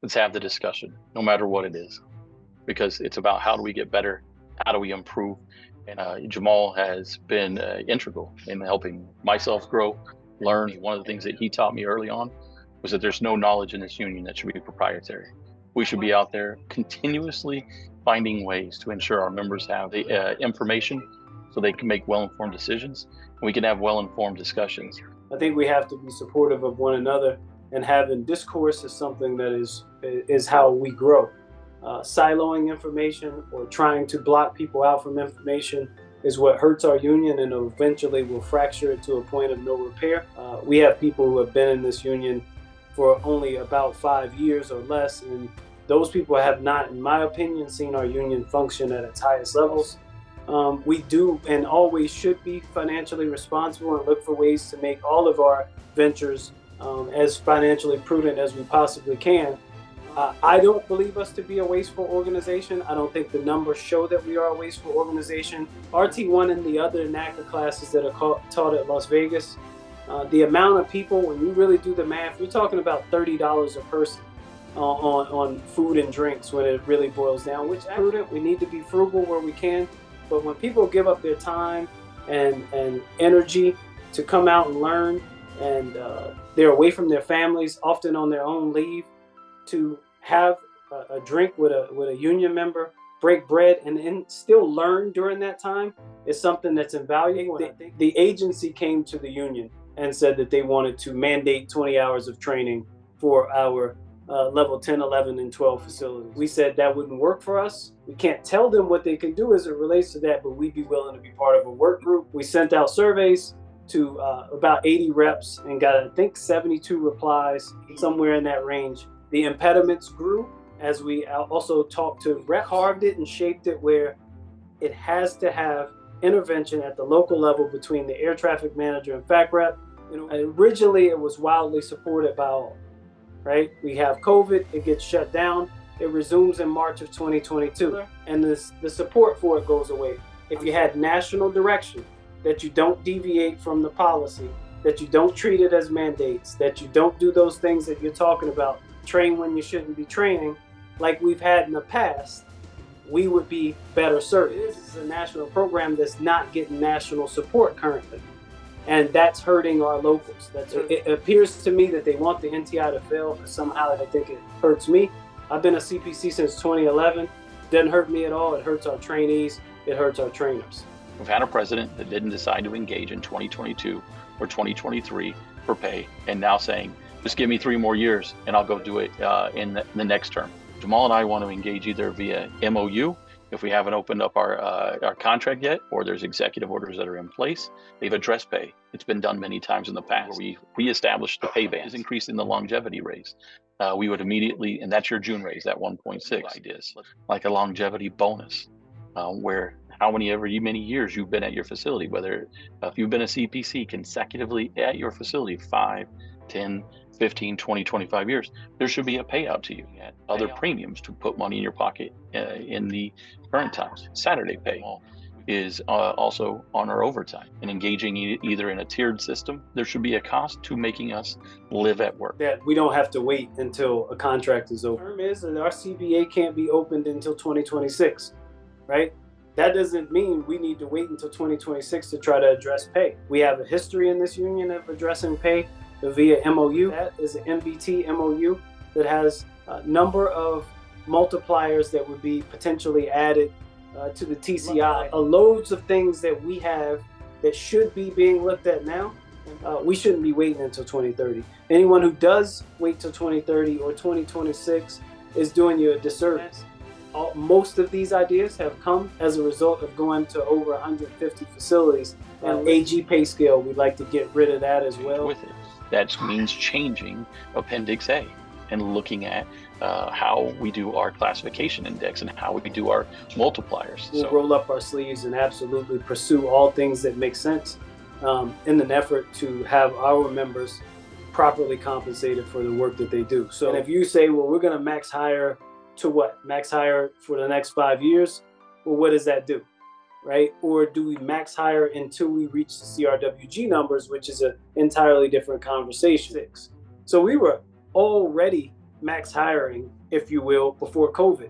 Let's have the discussion, no matter what it is, because it's about how do we get better, how do we improve. And Jamal has been integral in helping myself grow, learn. One of the things that he taught me early on was that there's no knowledge in this union that should be proprietary. We should be out there continuously finding ways to ensure our members have the information so they can make well-informed decisions, and we can have well-informed discussions. I think we have to be supportive of one another, and having discourse is something that is how we grow. Siloing information or trying to block people out from information is what hurts our union and eventually will fracture it to a point of no repair. We have people who have been in this union for only about 5 years or less, and those people have not, in my opinion, seen our union function at its highest levels. We do and always should be financially responsible and look for ways to make all of our ventures as financially prudent as we possibly can. I don't believe us to be a wasteful organization. I don't think the numbers show that we are a wasteful organization. RT1 and the other NACA classes that are taught at Las Vegas, the amount of people, when you really do the math, you're talking about $30 a person on food and drinks when it really boils down, which is prudent. We need to be frugal where we can. But when people give up their time and energy to come out and learn, and they're away from their families, often on their own leave, to have a drink with a union member, break bread, and still learn during that time is something that's invaluable. The agency came to the union and said that they wanted to mandate 20 hours of training for our level 10, 11, and 12 facilities. We said that wouldn't work for us. We can't tell them what they can do as it relates to that, but we'd be willing to be part of a work group. We sent out surveys to about 80 reps and got, I think, 72 replies, somewhere in that range. The impediments grew as we also talked to reps, carved it and shaped it where it has to have intervention at the local level between the air traffic manager and FAC rep. Originally, it was wildly supported by all. Right? We have COVID, it gets shut down, it resumes in March of 2022, and the support for it goes away. If you had national direction, that you don't deviate from the policy, that you don't treat it as mandates, that you don't do those things that you're talking about, train when you shouldn't be training, like we've had in the past, we would be better served. This is a national program that's not getting national support currently. And that's hurting our locals. It appears to me that they want the NTI to fail, but somehow I think it hurts me. I've been a CPC since 2011. Doesn't hurt me at all. It hurts our trainees. It hurts our trainers. We've had a president that didn't decide to engage in 2022 or 2023 for pay, and now saying, just give me 3 more years and I'll go do it in the next term. Jamal and I want to engage either via MOU, if we haven't opened up our contract yet, or there's executive orders that are in place. They've addressed pay. It's been done many times in the past. We reestablished the pay bands, increasing the longevity raise. We would immediately, and that's your June raise, that 1.6 ideas, like a longevity bonus, where many years you've been at your facility, whether if you've been a CPC consecutively at your facility 5, 10, 15, 20, 25 years, there should be a payout to you at other premiums to put money in your pocket in the current times. Saturday pay is also on our overtime, and engaging either in a tiered system. There should be a cost to making us live at work. That we don't have to wait until a contract is over. The term is that our CBA can't be opened until 2026, right? That doesn't mean we need to wait until 2026 to try to address pay. We have a history in this union of addressing pay via MOU. That is an MBT MOU that has a number of multipliers that would be potentially added to the TCI. Loads of things that we have that should be being looked at now. We shouldn't be waiting until 2030. Anyone who does wait till 2030 or 2026 is doing you a disservice. Most of these ideas have come as a result of going to over 150 facilities. And AG pay scale, we'd like to get rid of that as well. With it. That means changing Appendix A and looking at how we do our classification index and how we do our multipliers. We'll roll up our sleeves and absolutely pursue all things that make sense in an effort to have our members properly compensated for the work that they do. So and if you say, well, we're going to max hire to what? Max hire for the next 5 years? Well, what does that do? Right? Or do we max hire until we reach the CRWG numbers, which is an entirely different conversation. So we were already max hiring, if you will, before COVID.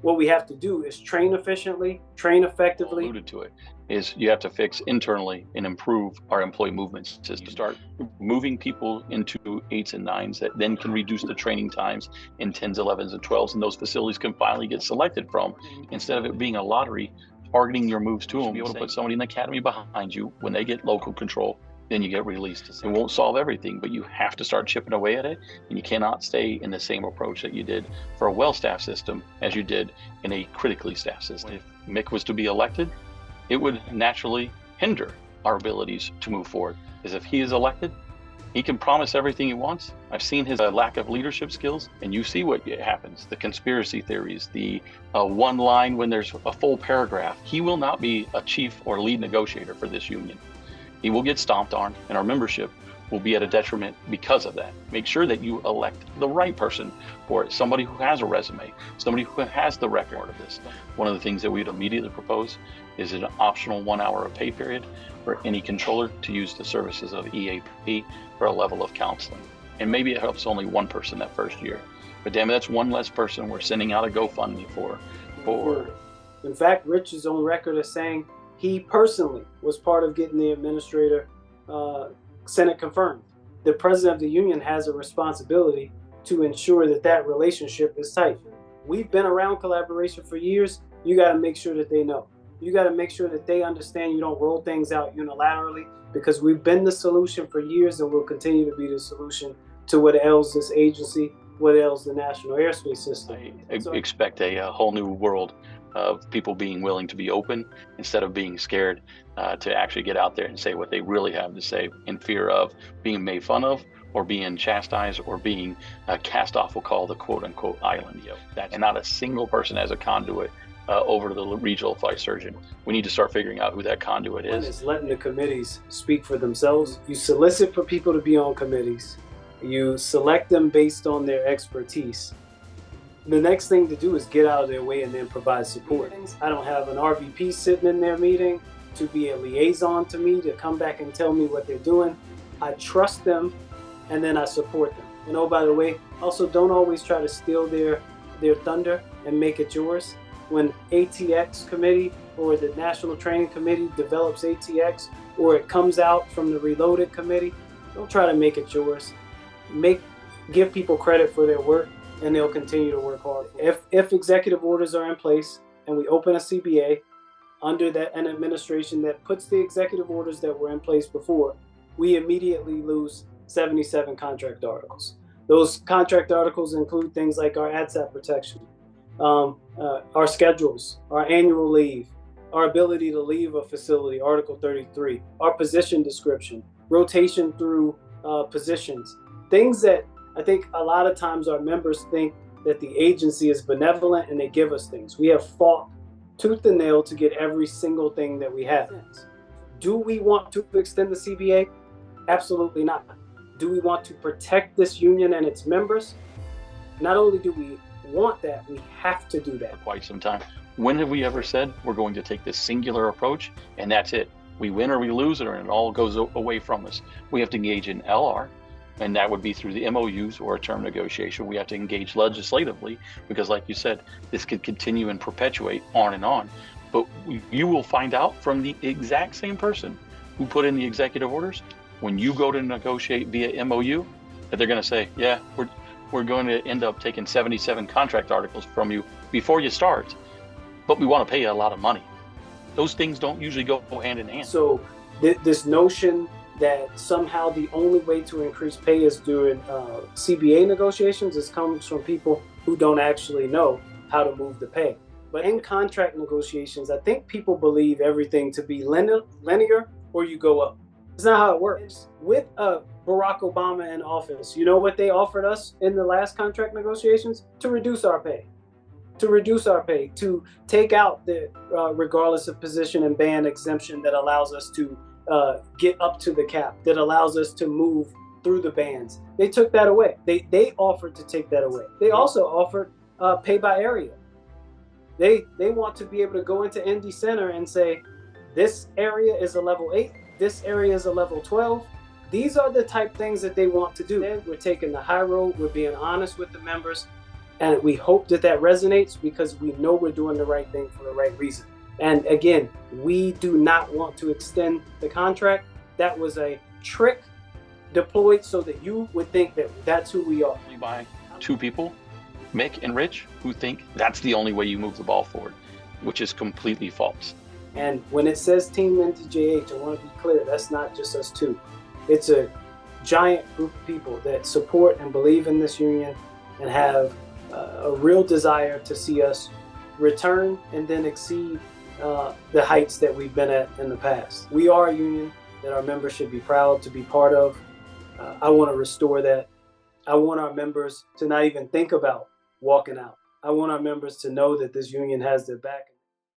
What we have to do is train efficiently, train effectively. Alluded to it is you have to fix internally and improve our employee movement system. You start moving people into 8s and 9s that then can reduce the training times in 10s, 11s, and 12s, and those facilities can finally get selected from, instead of it being a lottery, targeting your moves to them. Be able to put somebody in the academy behind you. When they get local control, then you get released. It won't solve everything, but you have to start chipping away at it, and you cannot stay in the same approach that you did for a well-staffed system as you did in a critically staffed system. If Mick was to be elected, it would naturally hinder our abilities to move forward. Because if he is elected, he can promise everything he wants. I've seen his lack of leadership skills, and you see what happens, the conspiracy theories, the one line when there's a full paragraph. He will not be a chief or lead negotiator for this union. He will get stomped on, and our membership will be at a detriment because of that. Make sure that you elect the right person for it, somebody who has a resume, somebody who has the record of this. One of the things that we'd immediately propose is an optional 1 hour of pay period for any controller to use the services of EAP for a level of counseling. And maybe it helps only one person that first year, but damn it, that's one less person we're sending out a GoFundMe for. In fact, Rich is on record as saying he personally was part of getting the administrator Senate confirmed. The president of the union has a responsibility to ensure that that relationship is tight. We've been around collaboration for years. You got to make sure that they know. You got to make sure that they understand you don't roll things out unilaterally, because we've been the solution for years and will continue to be the solution to what ails this agency, what ails the national airspace system. I expect a whole new world of people being willing to be open instead of being scared to actually get out there and say what they really have to say, in fear of being made fun of or being chastised or being cast off, we'll call the quote unquote island. And not a single person has a conduit over to the regional flight surgeon. We need to start figuring out who that conduit is. One is letting the committees speak for themselves. You solicit for people to be on committees. You select them based on their expertise. The next thing to do is get out of their way and then provide support. I don't have an RVP sitting in their meeting to be a liaison to me, to come back and tell me what they're doing. I trust them, and then I support them. And oh, by the way, also don't always try to steal their thunder and make it yours. When ATX committee or the National Training Committee develops ATX, or it comes out from the Reloaded committee, don't try to make it yours. Give people credit for their work, and they'll continue to work hard. If executive orders are in place and we open a CBA under an administration that puts the executive orders that were in place before, we immediately lose 77 contract articles. Those contract articles include things like our ADSAT protection, our schedules, our annual leave, our ability to leave a facility, Article 33, our position description, rotation through positions, things that I think a lot of times our members think that the agency is benevolent and they give us things. We have fought tooth and nail to get every single thing that we have. Do we want to extend the CBA? Absolutely not. Do we want to protect this union and its members? Not only do we want that, we have to do that. For quite some time. When have we ever said we're going to take this singular approach and that's it? We win or we lose it, or it all goes away from us. We have to engage in LR, and that would be through the MOUs or a term negotiation. We have to engage legislatively, because like you said, this could continue and perpetuate on and on. But you will find out from the exact same person who put in the executive orders, when you go to negotiate via MOU, that they're going to say, yeah, we're going to end up taking 77 contract articles from you before you start, but we want to pay you a lot of money. Those things don't usually go hand in hand. So this notion that somehow the only way to increase pay is during CBA negotiations comes from people who don't actually know how to move the pay. But in contract negotiations, I think people believe everything to be linear or you go up. It's not how it works. With Barack Obama in office, you know what they offered us in the last contract negotiations? To reduce our pay. To take out the regardless of position and band exemption that allows us to get up to the cap, that allows us to move through the bands. They took that away. They offered to take that away. They also offered pay by area. They want to be able to go into ND Center and say, this area is a level 8, this area is a level 12. These are the type things that they want to do. We're taking the high road. We're being honest with the members. And we hope that that resonates because we know we're doing the right thing for the right reason. And again, we do not want to extend the contract. That was a trick deployed so that you would think that that's who we are. By two people, Mick and Rich, who think that's the only way you move the ball forward, which is completely false. And when it says Team NTJH, I want to be clear, that's not just us two. It's a giant group of people that support and believe in this union and have a real desire to see us return and then exceed the heights that we've been at in the past. We are a union that our members should be proud to be part of. I want to restore that. I want our members to not even think about walking out. I want our members to know that this union has their back.